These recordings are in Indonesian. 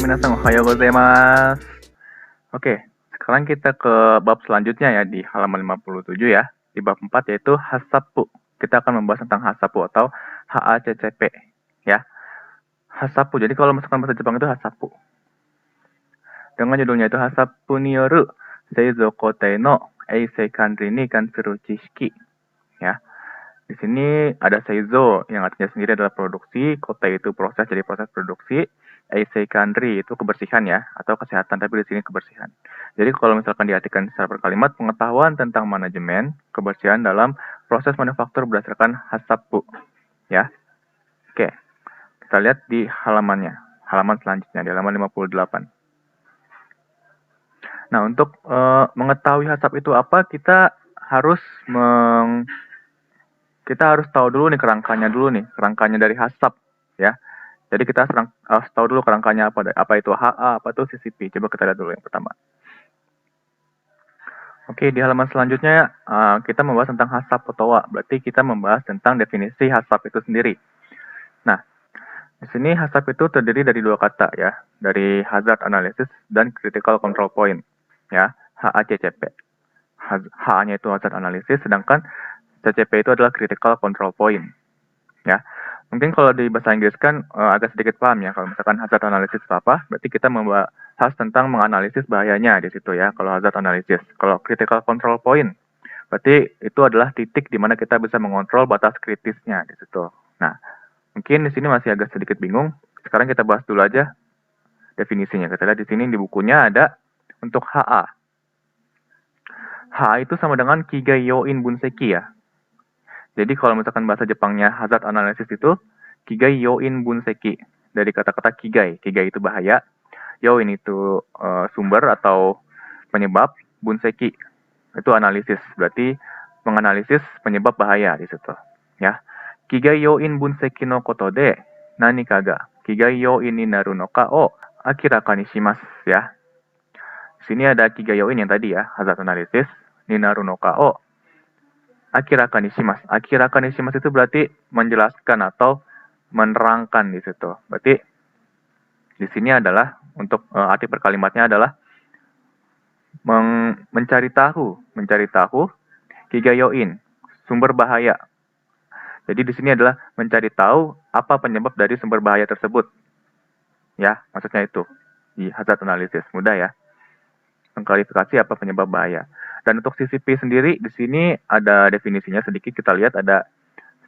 minasan ohayo gozaimasu. Oke, sekarang kita ke bab selanjutnya ya di halaman 57 ya. Di bab 4 yaitu hasapu. Kita akan membahas tentang hasapu atau HACCP ya. Hasapu. Jadi kalau misalkan bahasa Jepang itu hasapu. Dengan judulnya itu hasapu ni yoru seizou kotei no eisei kanri ni kansuru chishiki ya. Di sini ada seizo yang artinya sendiri adalah produksi, kotei itu proses, jadi proses produksi, eisei kanri itu kebersihan ya, atau kesehatan, tapi di sini kebersihan. Jadi kalau misalkan diartikan secara berkalimat, pengetahuan tentang manajemen kebersihan dalam proses manufaktur berdasarkan hasapu ya. Oke, kita lihat di halamannya, halaman selanjutnya, di halaman 58. Nah, untuk mengetahui hasap itu apa, kita harus tahu dulu nih kerangkanya dari hasap ya. Jadi kita harus tahu dulu kerangkanya apa itu HA, apa itu CCP. Coba kita lihat dulu yang pertama. Oke, di halaman selanjutnya kita membahas tentang hasap otowa. Berarti kita membahas tentang definisi hasap itu sendiri. Nah, di sini hasap itu terdiri dari dua kata ya, dari hazard analysis dan critical control point ya, HACCP. H-nya itu hazard analysis, sedangkan CCP itu adalah critical control point ya. Mungkin kalau di bahasa Inggris kan agak sedikit paham ya, kalau misalkan hazard analysis apa, berarti kita membahas tentang menganalisis bahayanya di situ ya, kalau hazard analysis. Kalau critical control point, berarti itu adalah titik di mana kita bisa mengontrol batas kritisnya di situ. Nah, mungkin di sini masih agak sedikit bingung. Sekarang kita bahas dulu aja definisinya. Kita lihat di sini di bukunya ada untuk HA. HA itu sama dengan Kigai Yoin Bunseki ya. Jadi kalau misalkan bahasa Jepangnya hazard analysis itu Kigai Yoin Bunseki. Dari kata-kata Kigai. Kigai itu bahaya. Yoin itu sumber atau penyebab. Bunseki itu analisis. Berarti menganalisis penyebab bahaya di situ. Ya. Kigai Yoin Bunseki no koto de nanika ga Kigai Yoin ni naru no ka o akiraka ni shimasu ya. Di sini ada Kigai Yoin yang tadi ya, hazard analysis. Ni naru no ka o akiraka ni shimasu. Akiraka ni shimasu itu berarti menjelaskan atau menerangkan di situ. Berarti di sini adalah untuk arti perkalimatnya adalah mencari tahu kigayoin, sumber bahaya. Jadi di sini adalah mencari tahu apa penyebab dari sumber bahaya tersebut. Ya, maksudnya itu di hazard analysis. Mudah ya. Mengklarifikasi apa penyebab bahaya. Dan untuk CCP sendiri, di sini ada definisinya sedikit. Kita lihat ada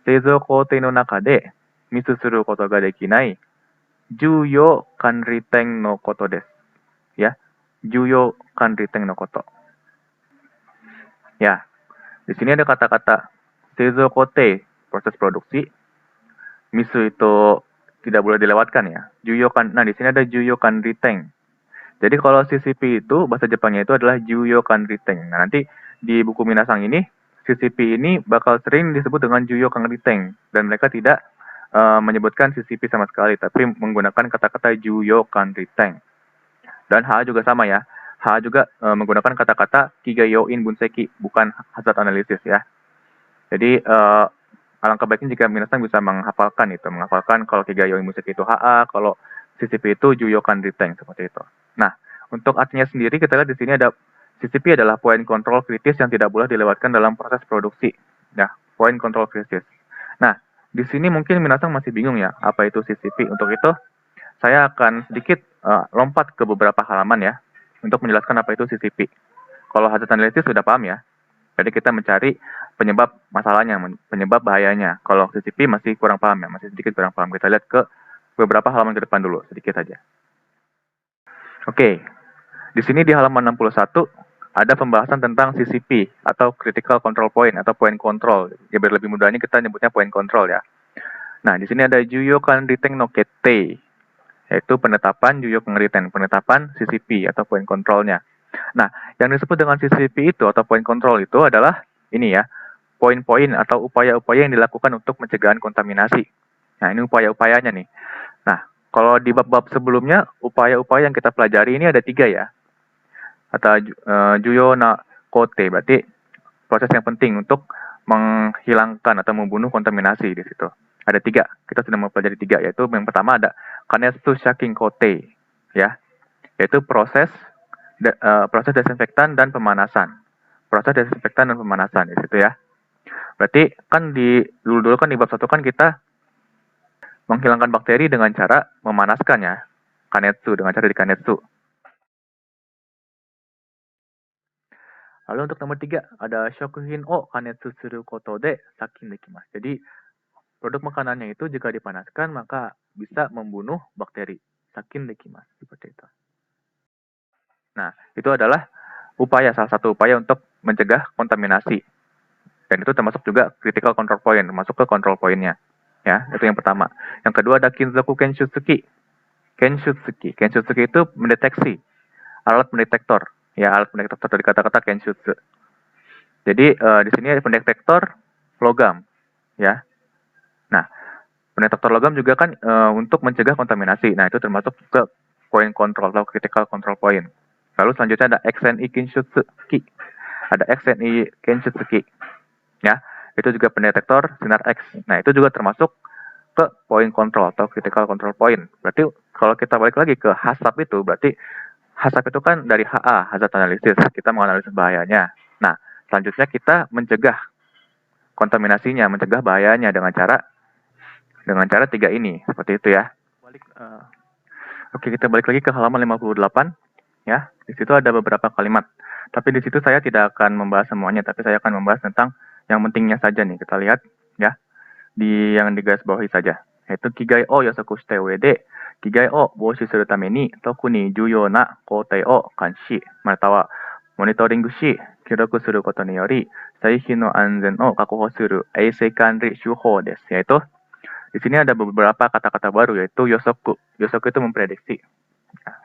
Seizo koutei no naka de misu suru koto ga dekinai juyo kanriten no koto desu. Ya, juyo kanriten no koto. Ya, di sini ada kata-kata Seizo koutei, proses produksi. Misu itu tidak boleh dilewatkan ya. Juyo kan, nah di sini ada juyo kanriten. Jadi kalau CCP itu bahasa Jepangnya itu adalah Juyo Kanriteng. Nah, nanti di buku Minasang ini CCP ini bakal sering disebut dengan Juyo Kanriteng dan mereka tidak menyebutkan CCP sama sekali tapi menggunakan kata-kata Juyo Kanriteng. Dan H juga sama ya. H juga menggunakan kata-kata Kigayoin Bunseki, bukan hazard analysis ya. Jadi alangkah baiknya jika Minasang bisa menghafalkan kalau Kigayoin Bunseki itu HA, kalau CCP itu Juyo Kanriteng seperti itu. Nah, untuk artinya sendiri kita lihat di sini ada CCP adalah point control kritis yang tidak boleh dilewatkan dalam proses produksi. Nah, point control kritis. Nah, di sini mungkin Minasang masih bingung ya, apa itu CCP. Untuk itu, saya akan sedikit lompat ke beberapa halaman ya, untuk menjelaskan apa itu CCP. Kalau hazard analysis sudah paham ya. Jadi kita mencari penyebab masalahnya, penyebab bahayanya. Kalau CCP masih kurang paham ya, masih sedikit kurang paham. Kita lihat ke beberapa halaman ke depan dulu, sedikit saja. Oke, di sini di halaman 61 ada pembahasan tentang CCP atau Critical Control Point atau Point Control. Ya biar lebih mudahnya kita nyebutnya Point Control ya. Nah, di sini ada Juyo Kanriten no Kette, yaitu penetapan Juyo Kanriten, penetapan CCP atau Point Controlnya. Nah, yang disebut dengan CCP itu atau Point Control itu adalah ini ya, poin-poin atau upaya-upaya yang dilakukan untuk pencegahan kontaminasi. Nah, ini upaya-upayanya nih. Nah, kalau di bab-bab sebelumnya, upaya-upaya yang kita pelajari ini ada 3 ya. Atau Juyo na kote, berarti proses yang penting untuk menghilangkan atau membunuh kontaminasi di situ. Ada 3, kita sudah mempelajari 3, yaitu yang pertama ada Kanetsu Shaking Kote. ya, yaitu proses desinfektan dan pemanasan. Proses desinfektan dan pemanasan di situ ya. Berarti kan di dulu kan di bab 1 kan kita menghilangkan bakteri dengan cara memanaskan ya. Kanetsu, dengan cara di kanetsu. Lalu untuk nomor 3 ada shokuhin o kanetsu suru koto de sakin dekimasu. Jadi produk makanannya itu jika dipanaskan maka bisa membunuh bakteri. Sakin dekimasu seperti itu. Nah, itu adalah salah satu upaya untuk mencegah kontaminasi. Dan itu termasuk juga critical control point, masuk ke control point-nya. Ya, itu yang pertama. Yang kedua ada kinzoku kenshutsuki. Kenshutsuki itu mendeteksi, alat pendetektor. Ya, alat pendetektor dari kata-kata kenshutsu. Jadi di sini ada pendetektor logam, ya. Nah, pendetektor logam juga kan untuk mencegah kontaminasi. Nah, itu termasuk ke point control atau critical control point. Lalu selanjutnya ada XNI Kenshutsuki. Ada XNI Kenshutsuki. Ya, itu juga pendetektor sinar X. Nah, itu juga termasuk ke point control atau critical control point. Berarti kalau kita balik lagi ke HACCP itu, berarti HACCP itu kan dari HA, hazard analysis. Kita menganalisis bahayanya. Nah, selanjutnya kita mencegah kontaminasinya, mencegah bahayanya dengan cara 3 ini. Seperti itu ya. Oke, kita balik lagi ke halaman 58 ya. Di situ ada beberapa kalimat. Tapi di situ saya tidak akan membahas semuanya, tapi saya akan membahas tentang yang pentingnya saja nih. Kita lihat ya. Yang digarisbawahi saja. Yaitu kigai o yosoku shite ue de, kigai o boushi suru tame ni toku ni juyou na koutei o kanshi, matawa monitoring shi, kiroku suru koto ni yori, saihin no anzen o kakuho suru eisei kanri shuhou desu. Yaitu di sini ada beberapa kata-kata baru yaitu yosoku. Yosoku itu memprediksi.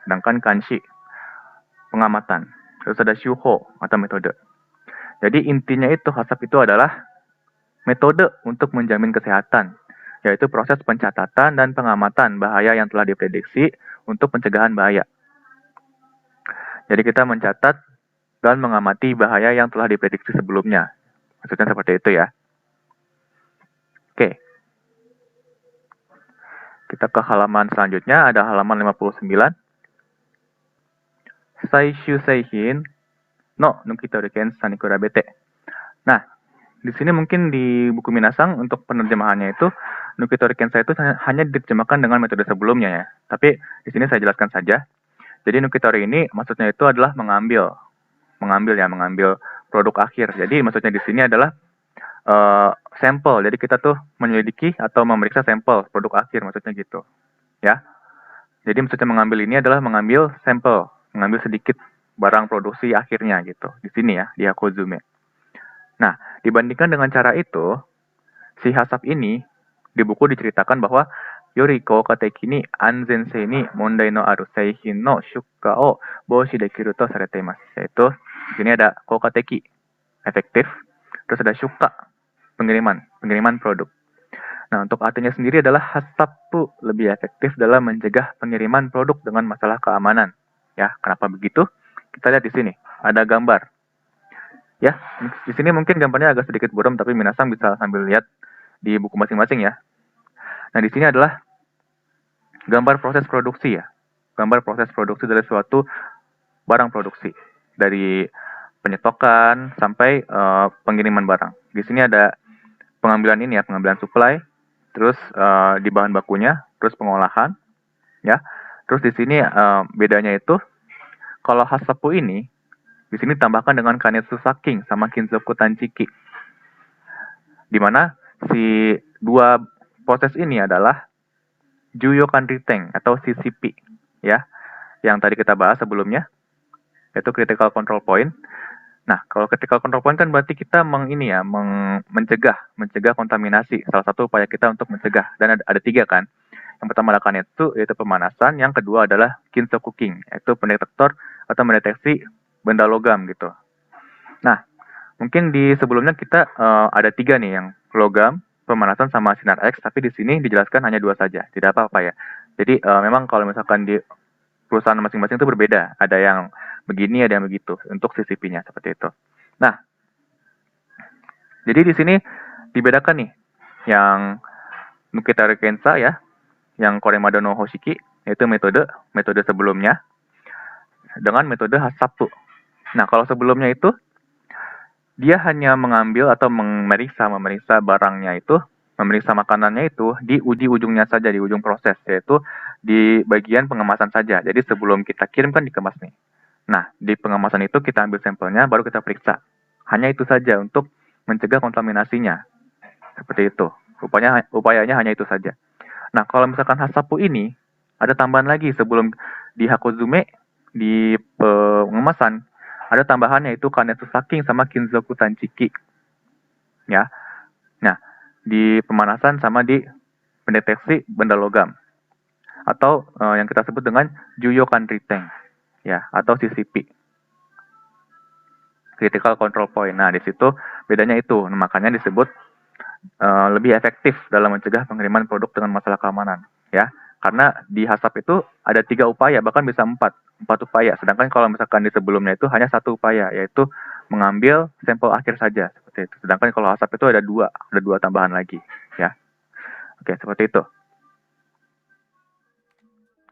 Sedangkan kanshi pengamatan. Terus ada shuhou atau metode. Jadi intinya itu HACCP itu adalah metode untuk menjamin kesehatan, yaitu proses pencatatan dan pengamatan bahaya yang telah diprediksi untuk pencegahan bahaya. Jadi kita mencatat dan mengamati bahaya yang telah diprediksi sebelumnya. Maksudnya seperti itu ya. Oke. Kita ke halaman selanjutnya, ada halaman 59. Saishu seihin no nukitori kensa ni kurabete. Nah, di sini mungkin di buku Minasang untuk penerjemahannya itu Nukitori Kensa itu hanya diterjemahkan dengan metode sebelumnya ya. Tapi di sini saya jelaskan saja. Jadi Nukitori ini maksudnya itu adalah mengambil produk akhir. Jadi maksudnya di sini adalah sampel. Jadi kita tuh menyelidiki atau memeriksa sampel produk akhir maksudnya gitu. Ya. Jadi maksudnya mengambil ini adalah mengambil sampel, mengambil sedikit barang produksi akhirnya gitu. Di sini ya, di Hakozume. Nah, dibandingkan dengan cara itu, si HACCP ini di buku diceritakan bahwa yori koukateki ni anzensei ni mondai no aru seihin no shukka o boushi dekiru to sarete imasu. Yaitu di sini ada koukateki, efektif, terus ada shukka, pengiriman produk. Nah, untuk artinya sendiri adalah HACCP lebih efektif dalam mencegah pengiriman produk dengan masalah keamanan. Ya, kenapa begitu? Kita lihat di sini, ada gambar. Ya, di sini mungkin gambarnya agak sedikit buram, tapi minasang bisa sambil lihat di buku masing-masing ya. Nah, di sini adalah gambar proses produksi ya. Gambar proses produksi dari suatu barang produksi. Dari penyetokan sampai pengiriman barang. Di sini ada pengambilan ini ya, pengambilan supply, terus di bahan bakunya, terus pengolahan, ya. Terus di sini bedanya itu, kalau HACCP ini, di sini tambahkan dengan kanetsu saking sama kinzoku tanchiki. Di mana si dua proses ini adalah Juyokan Riteng atau CCP ya. Yang tadi kita bahas sebelumnya yaitu critical control point. Nah, kalau critical control point kan berarti kita mencegah kontaminasi. Salah satu upaya kita untuk mencegah dan ada 3 kan. Yang pertama adalah kanetsu yaitu pemanasan, yang kedua adalah kinsokuking yaitu pendetektor atau mendeteksi benda logam gitu. Nah, mungkin di sebelumnya kita ada 3 nih yang logam, pemanasan sama sinar X, tapi di sini dijelaskan hanya 2 saja, tidak apa-apa ya. Jadi memang kalau misalkan di perusahaan masing-masing itu berbeda, ada yang begini, ada yang begitu untuk CCP-nya seperti itu. Nah, jadi di sini dibedakan nih yang Nukitori Kensa ya, yang Koremado no Hoshiki yaitu metode sebelumnya dengan metode HACCP. Nah, kalau sebelumnya itu dia hanya mengambil atau memeriksa barangnya itu, memeriksa makanannya itu di ujungnya saja, di ujung proses, yaitu di bagian pengemasan saja. Jadi sebelum kita kirim kan dikemas nih. Nah, di pengemasan itu kita ambil sampelnya, baru kita periksa. Hanya itu saja untuk mencegah kontaminasinya. Seperti itu. Upayanya hanya itu saja. Nah, kalau misalkan HACCP ini, ada tambahan lagi sebelum di Hakozume, di pengemasan, ada tambahan yaitu Kanetsu Saking sama Kinzoku Tanchiki. Ya. Nah, di pemanasan sama di pendeteksi benda logam. Atau yang kita sebut dengan Juyokan Riteng. Ya, atau CCP. Critical Control Point. Nah, di situ bedanya itu. Nah, makanya disebut lebih efektif dalam mencegah pengiriman produk dengan masalah keamanan. Ya, karena di HACCP itu ada 3 upaya, bahkan bisa 4 upaya. Sedangkan kalau misalkan di sebelumnya itu hanya 1 upaya, yaitu mengambil sampel akhir saja, seperti itu. Sedangkan kalau HACCP itu ada 2 tambahan lagi. Ya, oke, seperti itu.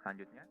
Selanjutnya.